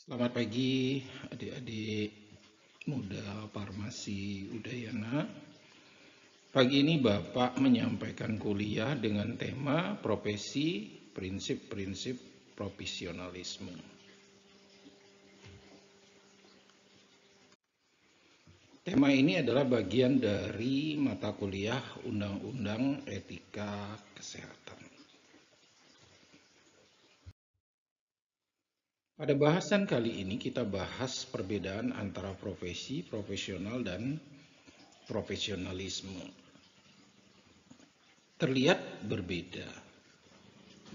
Selamat pagi adik-adik muda Farmasi Udayana. Pagi ini Bapak menyampaikan kuliah dengan tema profesi prinsip-prinsip profesionalisme. Tema ini adalah bagian dari mata kuliah Undang-Undang Etika Kesehatan. Pada bahasan kali ini kita bahas perbedaan antara profesi, profesional, dan profesionalisme. Terlihat berbeda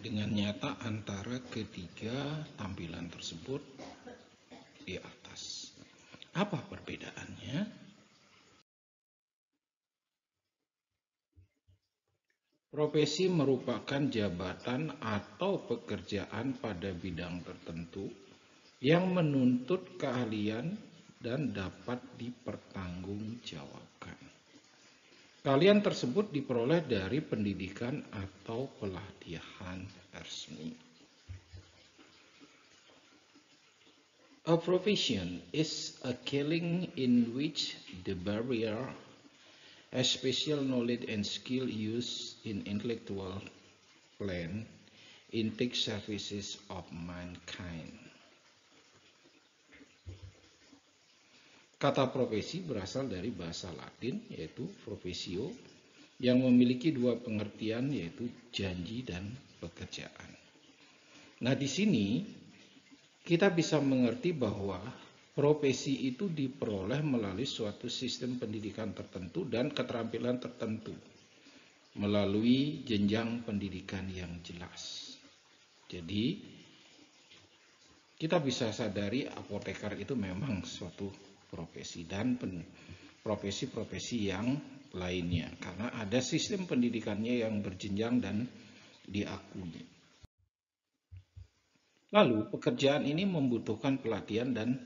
dengan nyata antara ketiga tampilan tersebut di atas. Apa perbedaannya? Profesi merupakan jabatan atau pekerjaan pada bidang tertentu yang menuntut keahlian dan dapat dipertanggungjawabkan. Keahlian tersebut diperoleh dari pendidikan atau pelatihan resmi. A profession is a calling in which the barrier, a special knowledge and skill used in intellectual plan, intake services of mankind. Kata profesi berasal dari bahasa Latin yaitu professio yang memiliki dua pengertian yaitu janji dan pekerjaan. Nah, di sini kita bisa mengerti bahwa profesi itu diperoleh melalui suatu sistem pendidikan tertentu dan keterampilan tertentu melalui jenjang pendidikan yang jelas. Jadi kita bisa sadari apoteker itu memang suatu profesi dan profesi-profesi yang lainnya karena ada sistem pendidikannya yang berjenjang dan diakui. Lalu pekerjaan ini membutuhkan pelatihan dan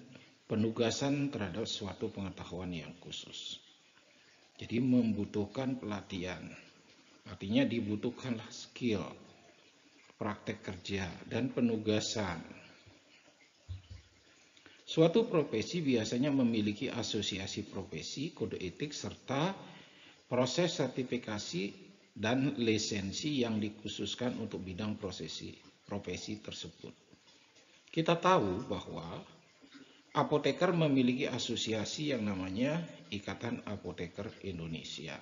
penugasan terhadap suatu pengetahuan yang khusus. Jadi membutuhkan pelatihan, artinya dibutuhkanlah skill, praktek kerja, dan penugasan. Suatu profesi biasanya memiliki asosiasi profesi, kode etik, serta proses sertifikasi dan lisensi yang dikhususkan untuk bidang profesi tersebut. Kita tahu bahwa apoteker memiliki asosiasi yang namanya Ikatan Apoteker Indonesia.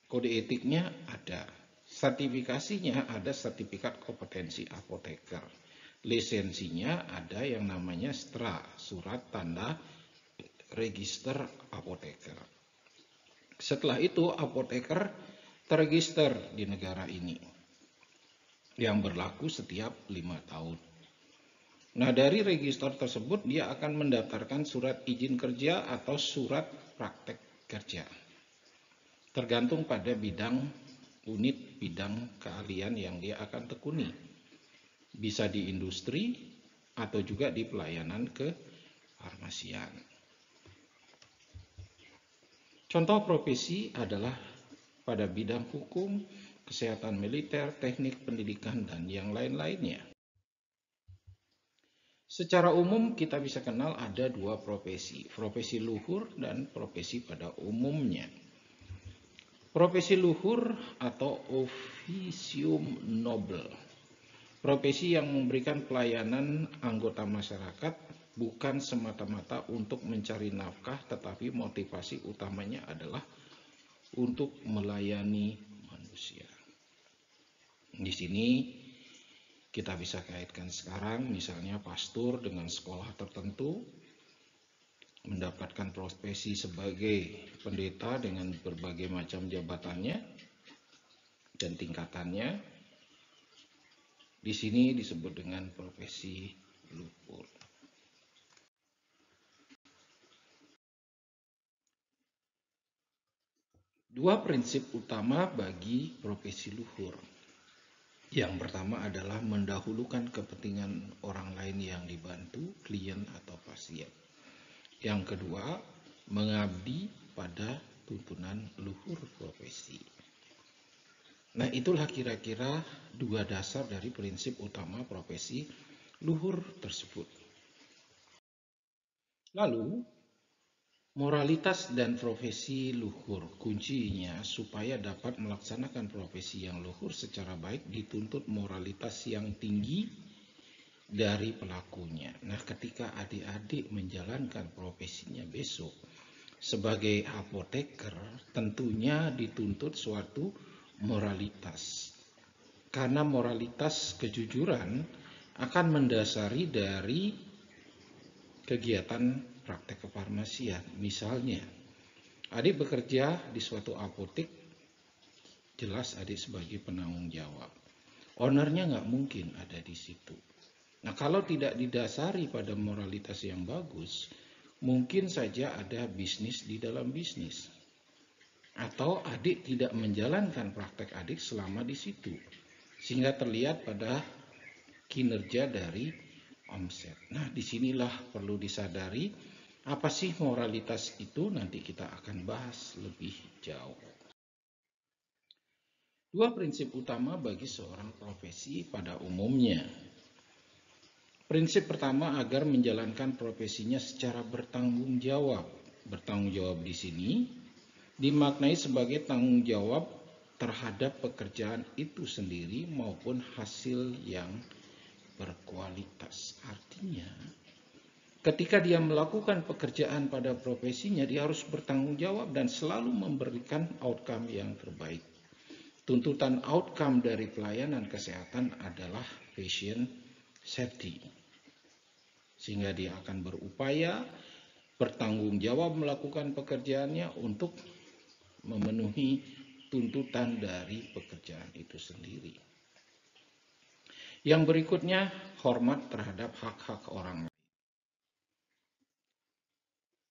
Kode etiknya ada, sertifikasinya ada sertifikat kompetensi apoteker. Lisensinya ada yang namanya STRA, surat tanda register apoteker. Setelah itu apoteker terregister di negara ini yang berlaku setiap 5 tahun. Nah, dari register tersebut dia akan mendaftarkan surat izin kerja atau surat praktek kerja. Tergantung pada unit bidang keahlian yang dia akan tekuni. Bisa di industri atau juga di pelayanan kefarmasian. Contoh profesi adalah pada bidang hukum, kesehatan militer, teknik pendidikan, dan yang lain-lainnya. Secara umum kita bisa kenal ada dua profesi luhur dan profesi pada umumnya. Profesi luhur atau officium noble. Profesi yang memberikan pelayanan anggota masyarakat bukan semata-mata untuk mencari nafkah, tetapi motivasi utamanya adalah untuk melayani manusia. Di sini kita bisa kaitkan sekarang misalnya pastor dengan sekolah tertentu, mendapatkan profesi sebagai pendeta dengan berbagai macam jabatannya dan tingkatannya. Di sini disebut dengan profesi luhur. Dua prinsip utama bagi profesi luhur. Yang pertama adalah mendahulukan kepentingan orang lain yang dibantu, klien atau pasien. Yang kedua, mengabdi pada tuntunan luhur profesi. Nah, itulah kira-kira dua dasar dari prinsip utama profesi luhur tersebut. Lalu, moralitas dan profesi luhur. Kuncinya supaya dapat melaksanakan profesi yang luhur secara baik dituntut moralitas yang tinggi dari pelakunya. Nah, ketika adik-adik menjalankan profesinya besok sebagai apoteker, tentunya dituntut suatu moralitas. Karena moralitas kejujuran akan mendasari dari kegiatan praktek kefarmasian. Misalnya, adik bekerja di suatu apotek, jelas adik sebagai penanggung jawab. Ownernya nggak mungkin ada di situ. Nah, kalau tidak didasari pada moralitas yang bagus, mungkin saja ada bisnis di dalam bisnis. Atau adik tidak menjalankan praktek adik selama di situ. Sehingga terlihat pada kinerja dari omset. Nah, disinilah perlu disadari apa sih moralitas itu, nanti kita akan bahas lebih jauh. Dua prinsip utama bagi seorang profesi pada umumnya. Prinsip pertama agar menjalankan profesinya secara bertanggung jawab. Bertanggung jawab di sini dimaknai sebagai tanggung jawab terhadap pekerjaan itu sendiri maupun hasil yang berkualitas. Artinya, ketika dia melakukan pekerjaan pada profesinya, dia harus bertanggung jawab dan selalu memberikan outcome yang terbaik. Tuntutan outcome dari pelayanan kesehatan adalah patient safety. Sehingga dia akan berupaya bertanggung jawab melakukan pekerjaannya untuk memenuhi tuntutan dari pekerjaan itu sendiri. Yang berikutnya, hormat terhadap hak-hak orang lain.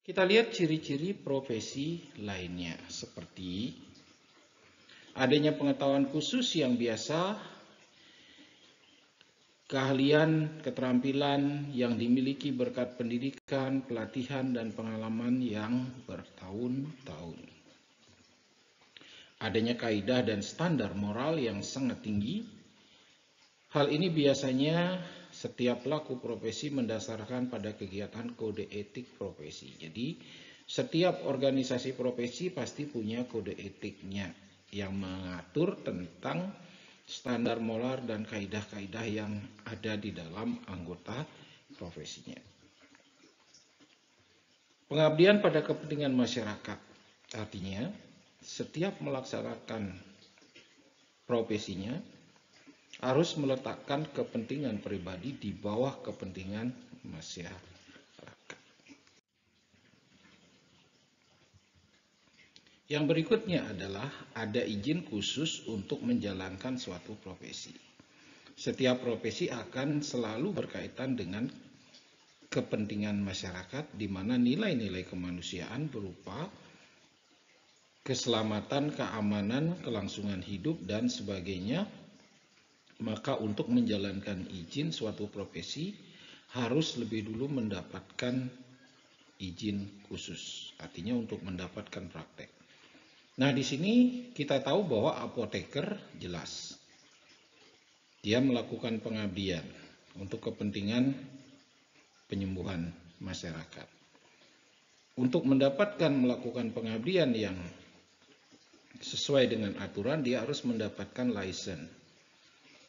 Kita lihat ciri-ciri profesi lainnya, seperti adanya pengetahuan khusus yang biasa, keahlian, keterampilan yang dimiliki berkat pendidikan, pelatihan, dan pengalaman yang bertahun-tahun. Adanya kaidah dan standar moral yang sangat tinggi. Hal ini biasanya setiap pelaku profesi mendasarkan pada kegiatan kode etik profesi. Jadi, setiap organisasi profesi pasti punya kode etiknya yang mengatur tentang standar moral dan kaidah-kaidah yang ada di dalam anggota profesinya. Pengabdian pada kepentingan masyarakat, artinya setiap melaksanakan profesinya harus meletakkan kepentingan pribadi di bawah kepentingan masyarakat. Yang berikutnya adalah ada izin khusus untuk menjalankan suatu profesi. Setiap profesi akan selalu berkaitan dengan kepentingan masyarakat, di mana nilai-nilai kemanusiaan berupa keselamatan, keamanan, kelangsungan hidup, dan sebagainya. Maka untuk menjalankan izin suatu profesi harus lebih dulu mendapatkan izin khusus, artinya untuk mendapatkan praktek. Nah, di sini kita tahu bahwa apoteker jelas dia melakukan pengabdian untuk kepentingan penyembuhan masyarakat. Untuk mendapatkan melakukan pengabdian yang sesuai dengan aturan, dia harus mendapatkan license,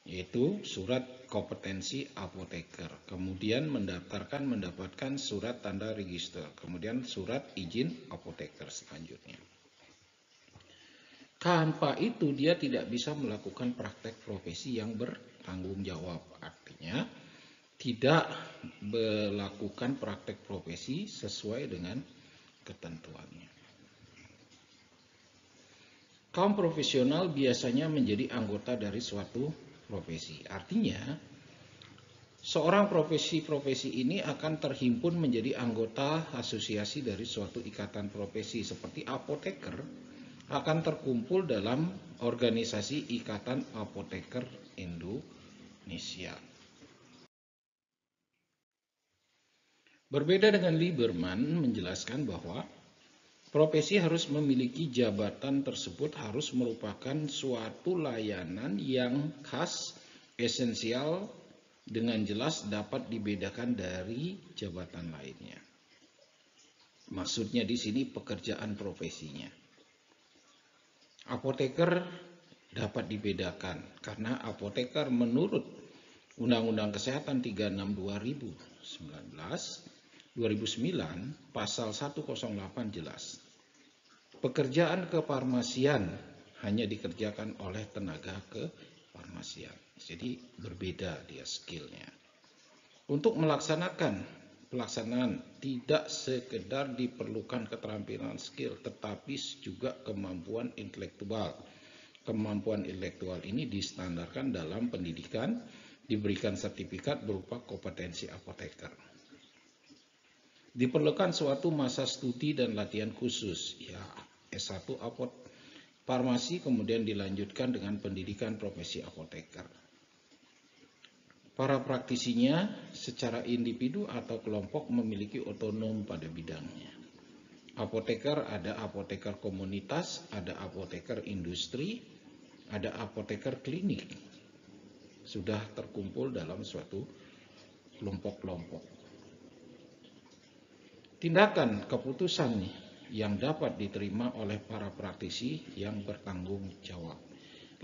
yaitu surat kompetensi apoteker. Kemudian mendapatkan surat tanda register, kemudian surat izin apoteker selanjutnya. Tanpa itu dia tidak bisa melakukan praktek profesi yang bertanggung jawab. Artinya tidak melakukan praktek profesi sesuai dengan ketentuannya. Kaum profesional biasanya menjadi anggota dari suatu profesi. Artinya seorang profesi ini akan terhimpun menjadi anggota asosiasi dari suatu ikatan profesi, seperti apoteker akan terkumpul dalam organisasi Ikatan Apoteker Indonesia. Berbeda dengan Lieberman menjelaskan bahwa Profesi harus memiliki jabatan tersebut harus merupakan suatu layanan yang khas, esensial, dengan jelas dapat dibedakan dari jabatan lainnya. Maksudnya di sini pekerjaan profesinya. Apoteker dapat dibedakan karena apoteker menurut Undang-Undang Kesehatan 36/2009 pasal 108 jelas. Pekerjaan kefarmasian hanya dikerjakan oleh tenaga kefarmasian. Jadi berbeda dia skillnya. Untuk pelaksanaan tidak sekedar diperlukan keterampilan skill, tetapi juga kemampuan intelektual. Kemampuan intelektual ini distandarkan dalam pendidikan, diberikan sertifikat berupa kompetensi apoteker. Diperlukan suatu masa studi dan latihan khusus, ya S1 farmasi, kemudian dilanjutkan dengan pendidikan profesi apoteker. Para praktisinya secara individu atau kelompok memiliki otonom pada bidangnya. Apoteker ada apoteker komunitas, ada apoteker industri, ada apoteker klinik. Sudah terkumpul dalam suatu kelompok-kelompok. Tindakan keputusan yang dapat diterima oleh para praktisi yang bertanggung jawab.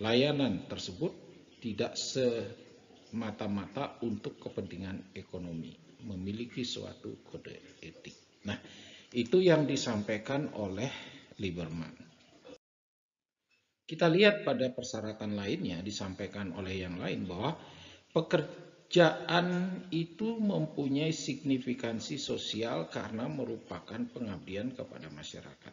Layanan tersebut tidak semata-mata untuk kepentingan ekonomi, memiliki suatu kode etik. Nah, itu yang disampaikan oleh Lieberman. Kita lihat pada persyaratan lainnya disampaikan oleh yang lain bahwa pekerjaan itu mempunyai signifikansi sosial karena merupakan pengabdian kepada masyarakat.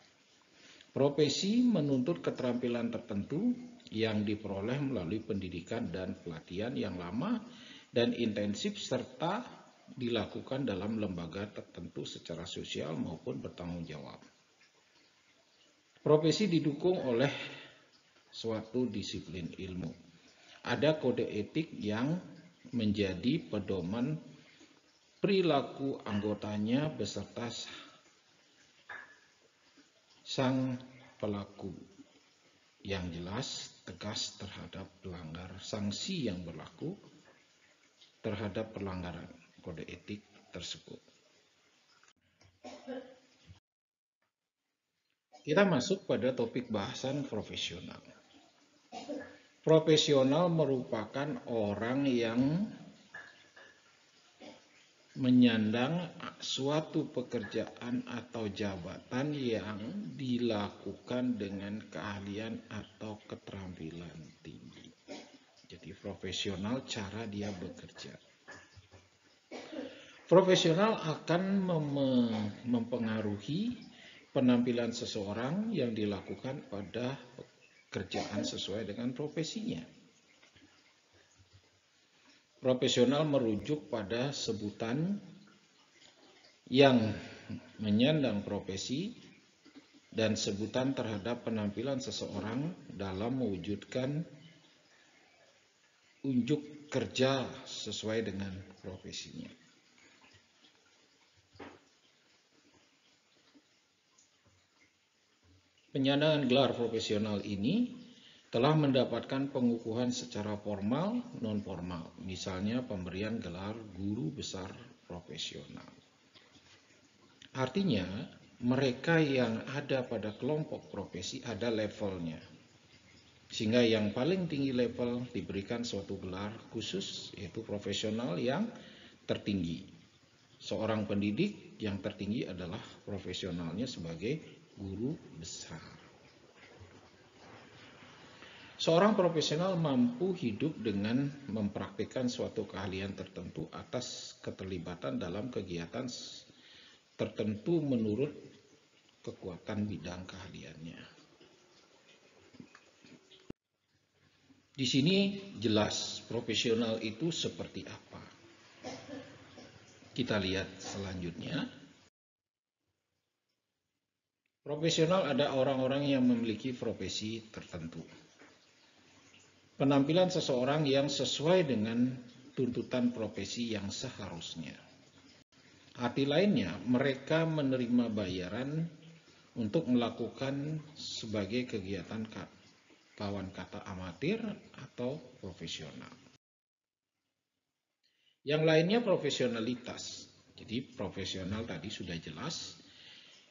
Profesi menuntut keterampilan tertentu yang diperoleh melalui pendidikan dan pelatihan yang lama dan intensif serta dilakukan dalam lembaga tertentu secara sosial maupun bertanggung jawab. Profesi didukung oleh suatu disiplin ilmu. Ada kode etik yang menjadi pedoman perilaku anggotanya beserta sang pelaku yang jelas, tegas terhadap pelanggar, sanksi yang berlaku terhadap pelanggaran kode etik tersebut. Kita masuk pada topik bahasan profesional. Profesional merupakan orang yang menyandang suatu pekerjaan atau jabatan yang dilakukan dengan keahlian atau keterampilan tinggi. Jadi profesional cara dia bekerja. Profesional akan mempengaruhi penampilan seseorang yang dilakukan pada pekerjaan sesuai dengan profesinya. Profesional merujuk pada sebutan yang menyandang profesi dan sebutan terhadap penampilan seseorang dalam mewujudkan unjuk kerja sesuai dengan profesinya. Penyandangan gelar profesional ini telah mendapatkan pengukuhan secara formal, non-formal, misalnya pemberian gelar guru besar profesional. Artinya, mereka yang ada pada kelompok profesi ada levelnya, sehingga yang paling tinggi level diberikan suatu gelar khusus, yaitu profesional yang tertinggi. Seorang pendidik yang tertinggi adalah profesionalnya sebagai guru besar. Seorang profesional mampu hidup dengan mempraktikkan suatu keahlian tertentu atas keterlibatan dalam kegiatan tertentu menurut kekuatan bidang keahliannya. Di sini jelas profesional itu seperti apa. Kita lihat selanjutnya. Profesional ada orang-orang yang memiliki profesi tertentu. Penampilan seseorang yang sesuai dengan tuntutan profesi yang seharusnya. Arti lainnya, mereka menerima bayaran untuk melakukan sebagai kegiatan kawan kata amatir atau profesional. Yang lainnya profesionalitas. Jadi profesional tadi sudah jelas,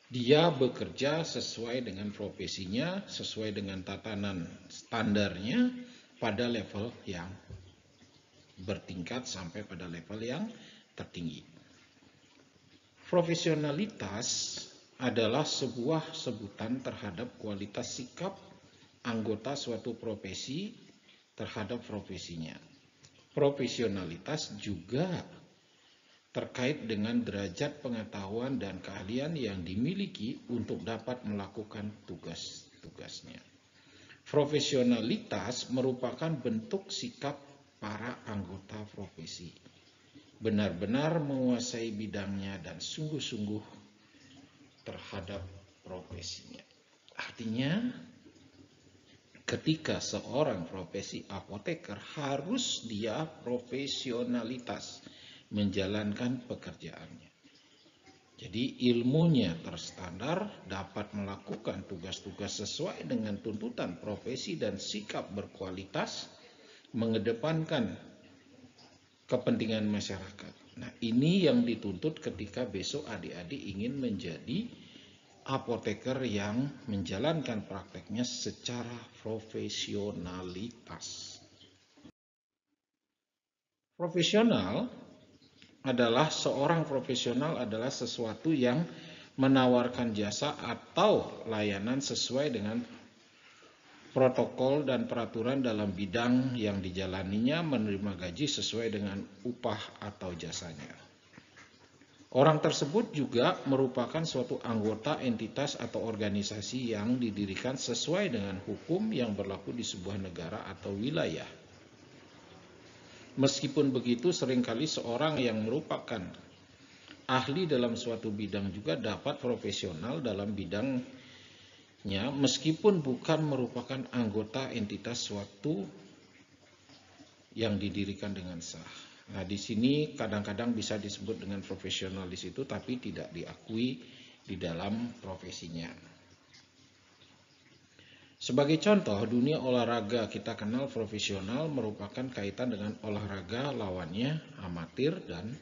dia bekerja sesuai dengan profesinya, sesuai dengan tatanan standarnya pada level yang bertingkat sampai pada level yang tertinggi. Profesionalitas adalah sebuah sebutan terhadap kualitas sikap anggota suatu profesi terhadap profesinya. Profesionalitas juga terkait dengan derajat pengetahuan dan keahlian yang dimiliki untuk dapat melakukan tugas-tugasnya. Profesionalitas merupakan bentuk sikap para anggota profesi, benar-benar menguasai bidangnya dan sungguh-sungguh terhadap profesinya. Artinya, ketika seorang profesi apoteker harus dia profesionalitas menjalankan pekerjaannya. Jadi ilmunya terstandar, dapat melakukan tugas-tugas sesuai dengan tuntutan profesi dan sikap berkualitas, mengedepankan kepentingan masyarakat. Nah, ini yang dituntut ketika besok adik-adik ingin menjadi apoteker yang menjalankan prakteknya secara profesionalitas. Profesional adalah seorang profesional adalah sesuatu yang menawarkan jasa atau layanan sesuai dengan protokol dan peraturan dalam bidang yang dijalaninya, menerima gaji sesuai dengan upah atau jasanya. Orang tersebut juga merupakan suatu anggota entitas atau organisasi yang didirikan sesuai dengan hukum yang berlaku di sebuah negara atau wilayah. Meskipun begitu, seringkali seorang yang merupakan ahli dalam suatu bidang juga dapat profesional dalam bidangnya meskipun bukan merupakan anggota entitas suatu yang didirikan dengan sah. Nah, di sini kadang-kadang bisa disebut dengan profesionalis itu tapi tidak diakui di dalam profesinya. Sebagai contoh, dunia olahraga kita kenal profesional merupakan kaitan dengan olahraga lawannya amatir dan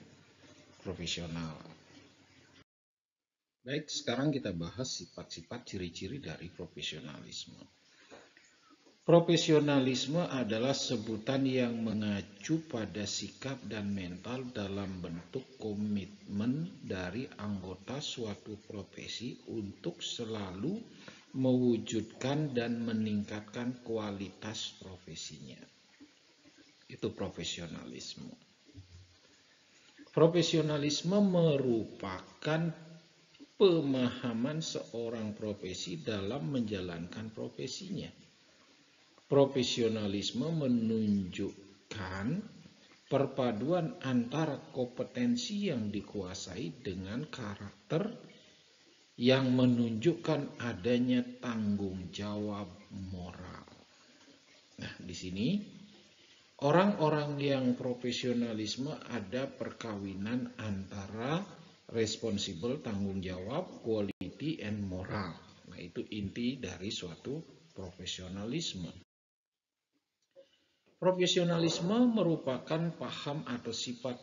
profesional. Baik, sekarang kita bahas sifat-sifat ciri-ciri dari profesionalisme. Profesionalisme adalah sebutan yang mengacu pada sikap dan mental dalam bentuk komitmen dari anggota suatu profesi untuk selalu mewujudkan dan meningkatkan kualitas profesinya. Itu profesionalisme. Profesionalisme merupakan pemahaman seorang profesi dalam menjalankan profesinya. Profesionalisme menunjukkan perpaduan antara kompetensi yang dikuasai dengan karakter yang menunjukkan adanya tanggung jawab moral. Nah, di sini orang-orang yang profesionalisme ada perkawinan antara responsible, tanggung jawab, quality, and moral. Nah, itu inti dari suatu profesionalisme. Profesionalisme merupakan paham atau sifat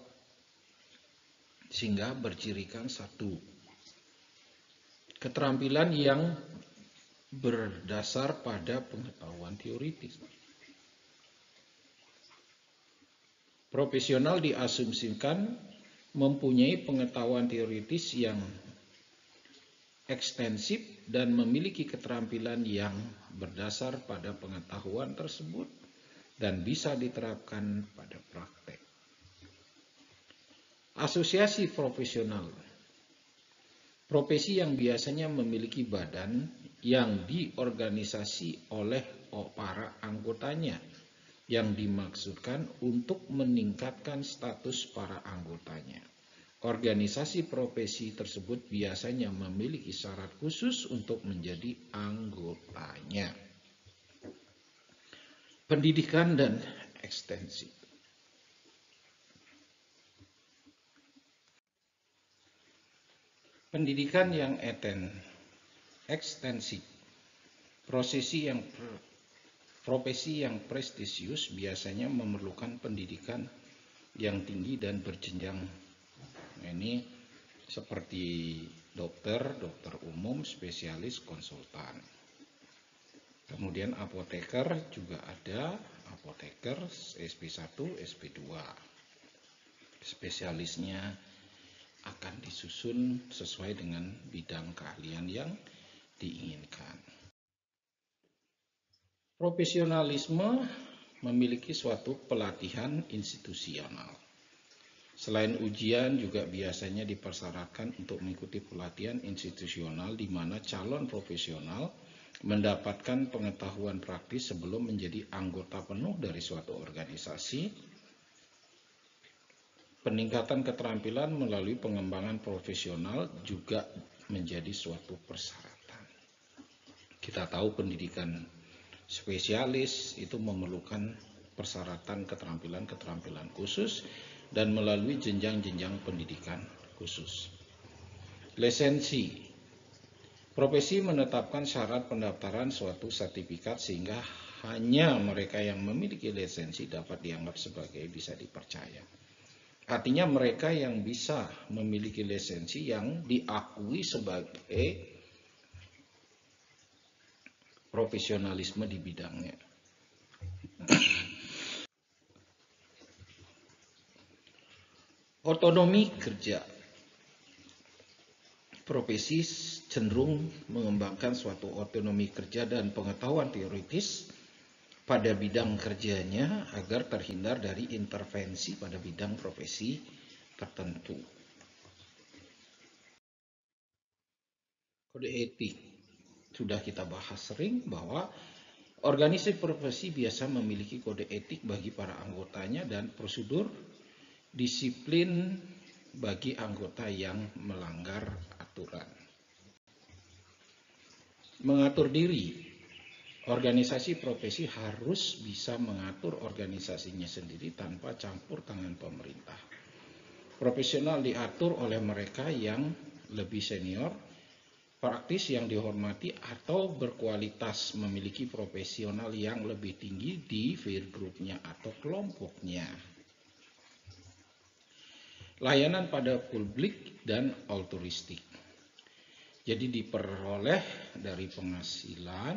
sehingga bercirikan satu keterampilan yang berdasar pada pengetahuan teoritis. Profesional diasumsikan mempunyai pengetahuan teoritis yang ekstensif dan memiliki keterampilan yang berdasar pada pengetahuan tersebut dan bisa diterapkan pada praktek. Asosiasi profesional. Profesi yang biasanya memiliki badan yang diorganisasi oleh para anggotanya yang dimaksudkan untuk meningkatkan status para anggotanya. Organisasi profesi tersebut biasanya memiliki syarat khusus untuk menjadi anggotanya. Pendidikan dan ekstensi. Pendidikan yang ekstensif. Profesi yang prestisius biasanya memerlukan pendidikan yang tinggi dan berjenjang. Ini seperti dokter umum, spesialis, konsultan. Kemudian apoteker juga ada, apoteker SP1, SP2. Spesialisnya akan disusun sesuai dengan bidang keahlian yang diinginkan. Profesionalisme memiliki suatu pelatihan institusional. Selain ujian juga biasanya dipersyaratkan untuk mengikuti pelatihan institusional di mana calon profesional mendapatkan pengetahuan praktis sebelum menjadi anggota penuh dari suatu organisasi. Peningkatan keterampilan melalui pengembangan profesional juga menjadi suatu persyaratan. Kita tahu pendidikan spesialis itu memerlukan persyaratan keterampilan khusus dan melalui jenjang-jenjang pendidikan khusus. Lisensi. Profesi menetapkan syarat pendaftaran suatu sertifikat sehingga hanya mereka yang memiliki lisensi dapat dianggap sebagai bisa dipercaya. Artinya mereka yang bisa memiliki lisensi yang diakui sebagai profesionalisme di bidangnya. Otonomi kerja. Profesi cenderung mengembangkan suatu otonomi kerja dan pengetahuan teoritis pada bidang kerjanya agar terhindar dari intervensi pada bidang profesi tertentu. Kode etik. Sudah kita bahas sering bahwa organisasi profesi biasa memiliki kode etik bagi para anggotanya dan prosedur disiplin bagi anggota yang melanggar aturan. Mengatur diri. Organisasi profesi harus bisa mengatur organisasinya sendiri tanpa campur tangan pemerintah. Profesional diatur oleh mereka yang lebih senior, praktis yang dihormati atau berkualitas, memiliki profesional yang lebih tinggi di peer group-nya atau kelompoknya. Layanan pada publik dan altruistik. Jadi diperoleh dari penghasilan,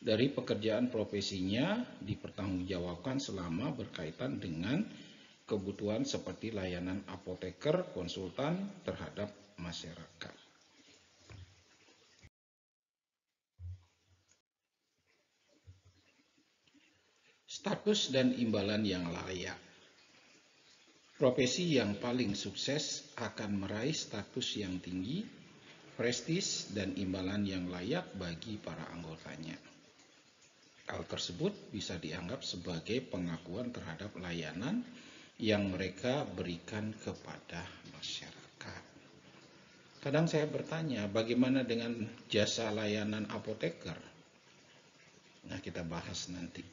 dari pekerjaan profesinya dipertanggungjawabkan selama berkaitan dengan kebutuhan seperti layanan apoteker, konsultan terhadap masyarakat. Status dan imbalan yang layak. Profesi yang paling sukses akan meraih status yang tinggi, prestis, dan imbalan yang layak bagi para anggotanya. Hal tersebut bisa dianggap sebagai pengakuan terhadap layanan yang mereka berikan kepada masyarakat. Kadang saya bertanya, bagaimana dengan jasa layanan apoteker? Nah, kita bahas nanti.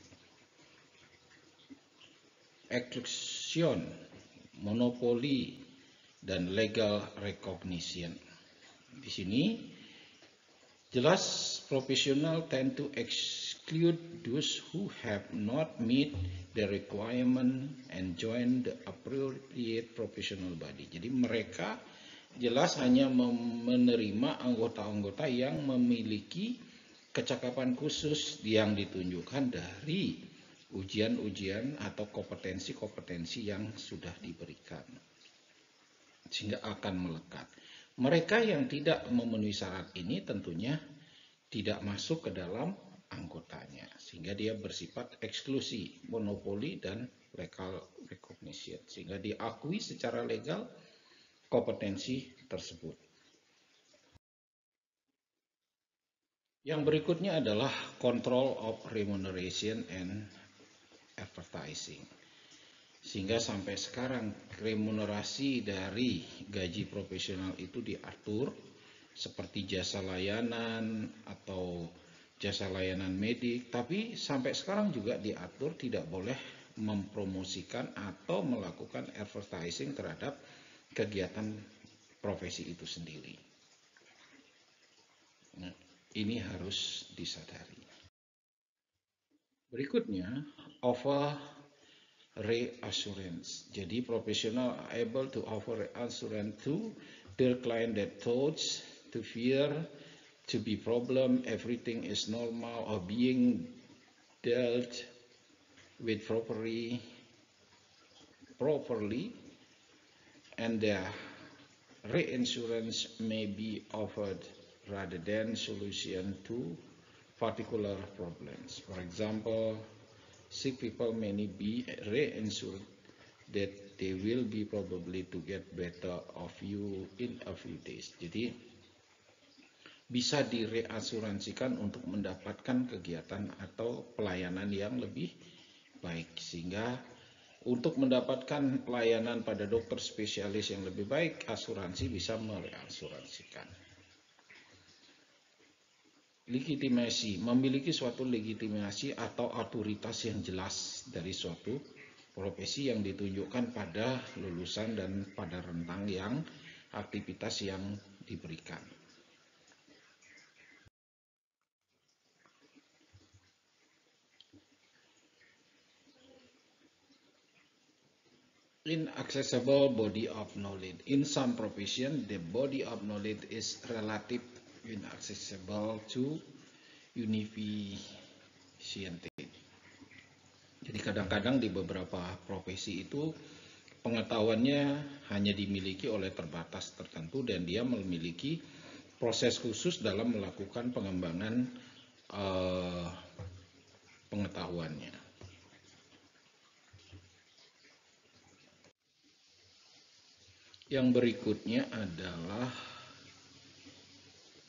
Exclusion, monopoli, dan legal recognition. Di sini jelas profesional tend to exclude those who have not met the requirement and join the appropriate professional body. Jadi mereka jelas hanya menerima anggota-anggota yang memiliki kecakapan khusus yang ditunjukkan dari ujian-ujian atau kompetensi-kompetensi yang sudah diberikan, sehingga akan melekat. Mereka yang tidak memenuhi syarat ini tentunya tidak masuk ke dalam anggotanya, sehingga dia bersifat eksklusi, monopoli, dan legal recognition, sehingga diakui secara legal kompetensi tersebut. Yang berikutnya adalah control of remuneration and advertising. Sehingga sampai sekarang remunerasi dari gaji profesional itu diatur seperti jasa layanan atau jasa layanan medik, tapi sampai sekarang juga diatur tidak boleh mempromosikan atau melakukan advertising terhadap kegiatan profesi itu sendiri. Nah, Ini harus disadari. Berikutnya, offer reassurance. Jadi profesional are able to offer reassurance to their client that thoughts to fear to be problem, everything is normal or being dealt with properly, and the reinsurance may be offered rather than solution to particular problems. For example, sick people may be reinsured that they will be probably to get better of you in a few days. Jadi bisa direasuransikan untuk mendapatkan kegiatan atau pelayanan yang lebih baik, sehingga untuk mendapatkan pelayanan pada dokter spesialis yang lebih baik, asuransi bisa mereasuransikan. Legitimasi, memiliki suatu legitimasi atau otoritas yang jelas dari suatu profesi yang ditunjukkan pada lulusan dan pada rentang yang aktivitas yang diberikan. Inaccessible body of knowledge. In some profession, the body of knowledge is relative inaccessible to unificated. Jadi kadang-kadang di beberapa profesi itu pengetahuannya hanya dimiliki oleh terbatas tertentu dan dia memiliki proses khusus dalam melakukan pengembangan pengetahuannya. Yang berikutnya adalah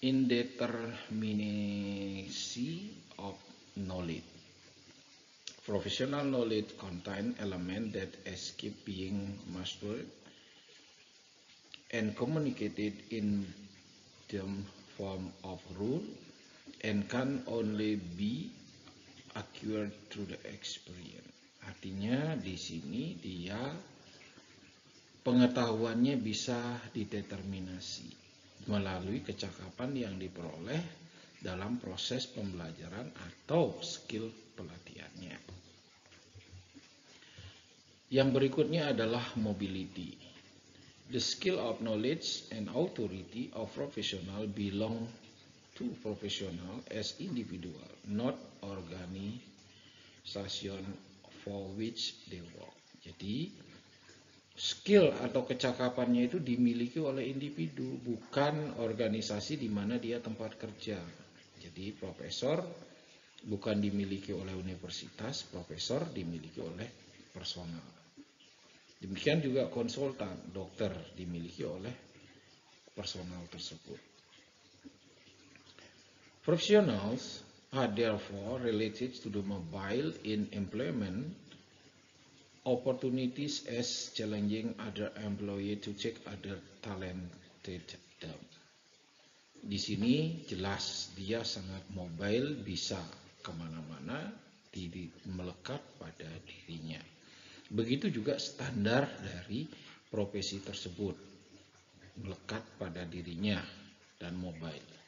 indeterminacy of knowledge. Professional knowledge contain elements that escape being mastered and communicated in the form of rule and can only be acquired through the experience. Artinya di sini dia pengetahuannya bisa dideterminasi melalui kecakapan yang diperoleh dalam proses pembelajaran atau skill pelatihannya. Yang berikutnya adalah mobility. The skill of knowledge and authority of professional belong to professional as individual, not organization for which they work. Jadi skill atau kecakapannya itu dimiliki oleh individu, bukan organisasi di mana dia tempat kerja. Jadi profesor bukan dimiliki oleh universitas, profesor dimiliki oleh personal. Demikian juga konsultan, dokter dimiliki oleh personal tersebut. Professionals are therefore related to the mobile in employment opportunities as challenging other employee to check other talented them. Di sini jelas dia sangat mobile, bisa kemana-mana, melekat pada dirinya. Begitu juga standar dari profesi tersebut, melekat pada dirinya dan mobile.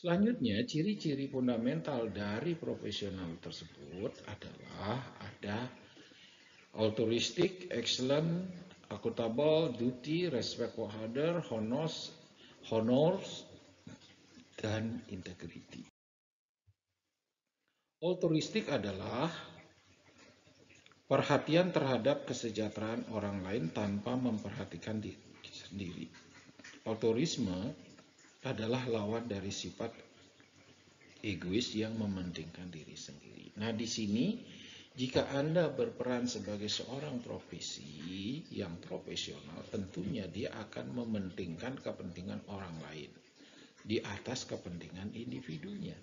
Selanjutnya, ciri-ciri fundamental dari profesional tersebut adalah ada altruistic, excellent, accountable, duty, respect for others, honors, dan integrity. Altruistic adalah perhatian terhadap kesejahteraan orang lain tanpa memperhatikan diri sendiri. Altruisme adalah lawan dari sifat egois yang mementingkan diri sendiri. Nah, di sini jika Anda berperan sebagai seorang profesi yang profesional, tentunya dia akan mementingkan kepentingan orang lain di atas kepentingan individunya.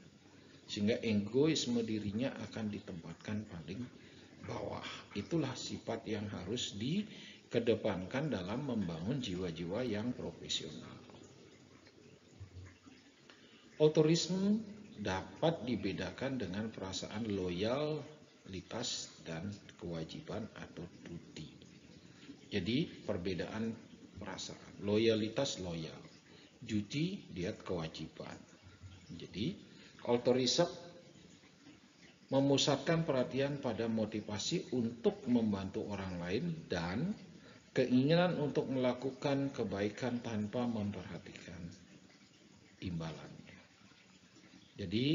Sehingga egoisme dirinya akan ditempatkan paling bawah. Itulah sifat yang harus dikedepankan dalam membangun jiwa-jiwa yang profesional. Altruisme dapat dibedakan dengan perasaan loyalitas dan kewajiban atau duty. Jadi perbedaan perasaan, loyalitas loyal, duty, dia kewajiban. Jadi altruism memusatkan perhatian pada motivasi untuk membantu orang lain dan keinginan untuk melakukan kebaikan tanpa memperhatikan imbalannya. Jadi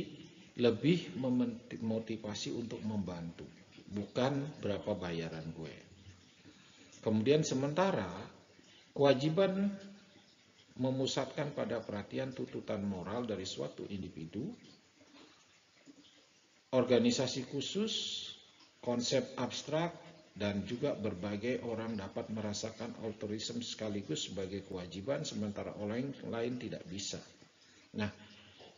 lebih memotivasi untuk membantu, bukan berapa bayaran gue. Kemudian sementara kewajiban memusatkan pada perhatian tuntutan moral dari suatu individu, organisasi khusus, konsep abstrak, dan juga berbagai orang dapat merasakan altruism sekaligus sebagai kewajiban, sementara orang lain tidak bisa. Nah,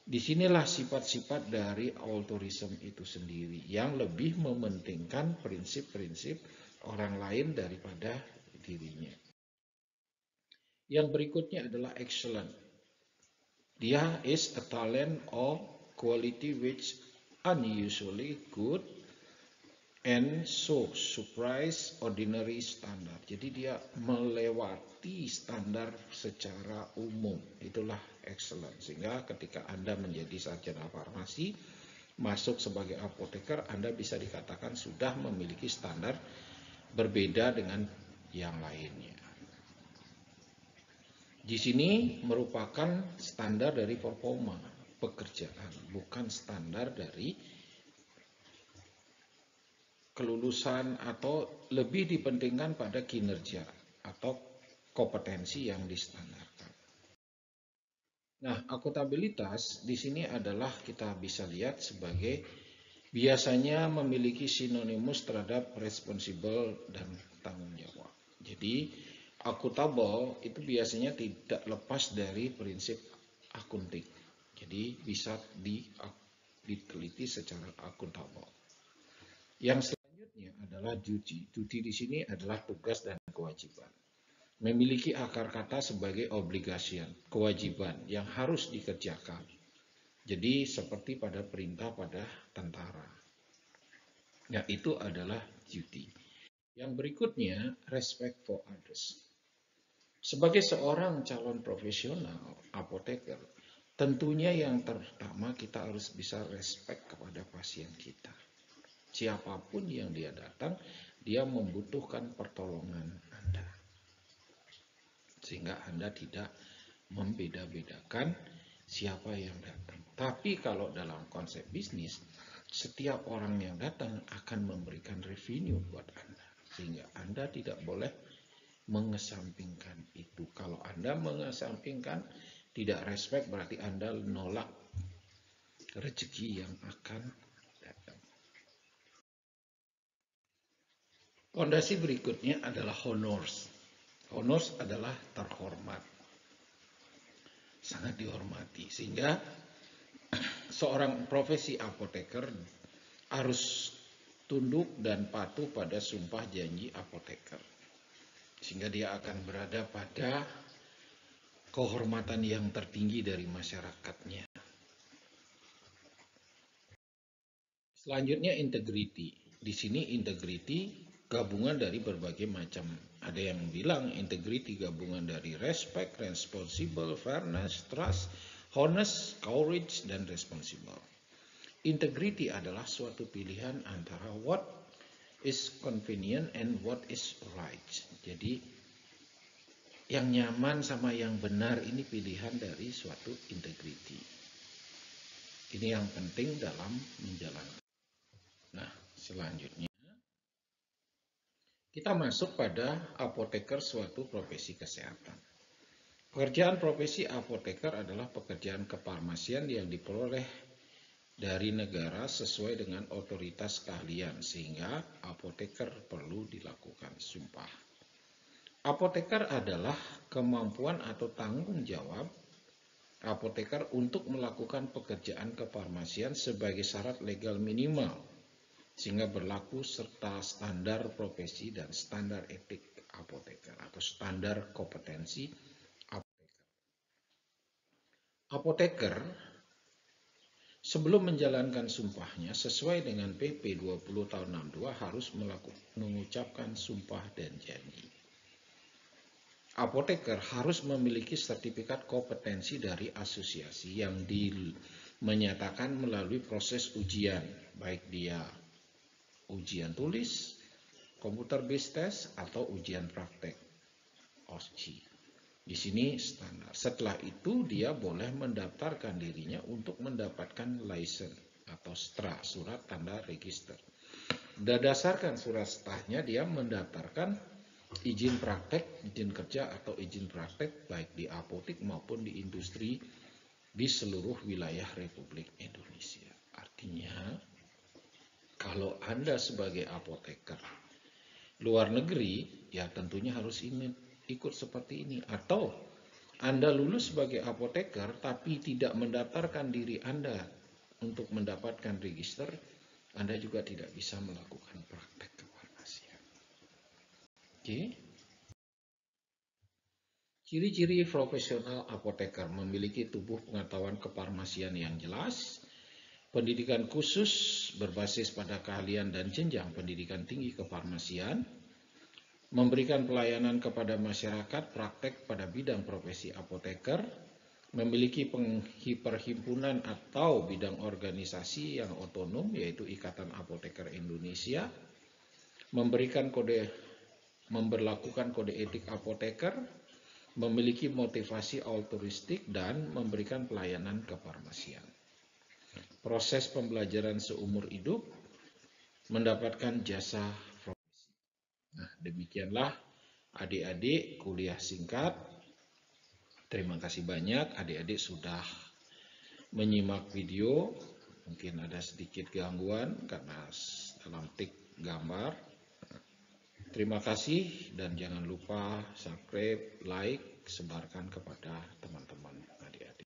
disinilah sifat-sifat dari altruism itu sendiri yang lebih mementingkan prinsip-prinsip orang lain daripada dirinya. Yang berikutnya adalah excellent. Dia is a talent or quality which unusually good and so surprise ordinary standard. Jadi dia melewati standar secara umum. Itulah excellent. Sehingga ketika Anda menjadi sarjana farmasi, masuk sebagai apoteker, Anda bisa dikatakan sudah memiliki standar berbeda dengan yang lainnya. Di sini merupakan standar dari performa pekerjaan, bukan standar dari kelulusan atau lebih dipentingkan pada kinerja atau kompetensi yang distandarkan. Nah, akuntabilitas di sini adalah kita bisa lihat sebagai biasanya memiliki sinonimus terhadap responsible dan tanggung jawab. Jadi akuntabel itu biasanya tidak lepas dari prinsip akunting. Jadi bisa diteliti secara akuntabel. Yang selanjutnya adalah duty. Duty di sini adalah tugas dan kewajiban. Memiliki akar kata sebagai obligation, kewajiban yang harus dikerjakan. Jadi seperti pada perintah pada tentara. Nah, itu adalah duty. Yang berikutnya, respect for others. Sebagai seorang calon profesional apoteker, tentunya yang pertama kita harus bisa respect kepada pasien kita. Siapapun yang dia datang, dia membutuhkan pertolongan Anda. Sehingga Anda tidak membeda-bedakan siapa yang datang. Tapi kalau dalam konsep bisnis, setiap orang yang datang akan memberikan revenue buat Anda. Sehingga Anda tidak boleh mengesampingkan itu. Kalau Anda mengesampingkan, tidak respect, berarti Anda nolak rezeki yang akan datang. Fondasi berikutnya adalah honors. Honors adalah terhormat, sangat dihormati, sehingga seorang profesi apoteker harus tunduk dan patuh pada sumpah janji apoteker. Sehingga dia akan berada pada kehormatan yang tertinggi dari masyarakatnya. Selanjutnya integrity. Di sini integrity gabungan dari berbagai macam. Ada yang bilang integrity gabungan dari respect, responsible, fairness, trust, honest, courage, dan responsible. Integrity adalah suatu pilihan antara what is convenient and what is right. Jadi yang nyaman sama yang benar ini pilihan dari suatu integrity. Ini yang penting dalam menjalankan. Nah, selanjutnya kita masuk pada apoteker, suatu profesi kesehatan. Pekerjaan profesi apoteker adalah pekerjaan kefarmasian yang diperoleh dari negara sesuai dengan otoritas keahlian, sehingga apoteker perlu dilakukan sumpah. Apoteker adalah kemampuan atau tanggung jawab apoteker untuk melakukan pekerjaan kefarmasian sebagai syarat legal minimal, sehingga berlaku serta standar profesi dan standar etik apoteker atau standar kompetensi apoteker. Apoteker sebelum menjalankan sumpahnya sesuai dengan PP 20 tahun 62 harus mengucapkan sumpah dan janji. apoteker harus memiliki sertifikat kompetensi dari asosiasi yang menyatakan melalui proses ujian, baik dia ujian tulis, computer based test, atau ujian praktek, OSCE. Di sini standar. Setelah itu dia boleh mendaftarkan dirinya untuk mendapatkan license atau STRA, surat tanda register. Berdasarkan surat STRA-nya dia mendaftarkan izin praktek, izin kerja atau izin praktek baik di apotek maupun di industri di seluruh wilayah Republik Indonesia. Artinya, kalau Anda sebagai apoteker luar negeri, ya tentunya harus ikut seperti ini. Atau Anda lulus sebagai apoteker tapi tidak mendaftarkan diri Anda untuk mendapatkan register, Anda juga tidak bisa melakukan praktek kefarmasian. Oke. Ciri-ciri profesional apoteker memiliki tubuh pengetahuan kefarmasian yang jelas, pendidikan khusus berbasis pada keahlian dan jenjang pendidikan tinggi kefarmasian, memberikan pelayanan kepada masyarakat praktek pada bidang profesi apoteker, memiliki perhimpunan atau bidang organisasi yang otonom yaitu Ikatan Apoteker Indonesia, memberlakukan kode etik apoteker, memiliki motivasi altruistik, dan memberikan pelayanan kefarmasian. Proses pembelajaran seumur hidup, mendapatkan jasa profesi. Nah, demikianlah adik-adik kuliah singkat. Terima kasih banyak adik-adik sudah menyimak video. Mungkin ada sedikit gangguan karena dalam tik gambar. Terima kasih dan jangan lupa subscribe, like, sebarkan kepada teman-teman.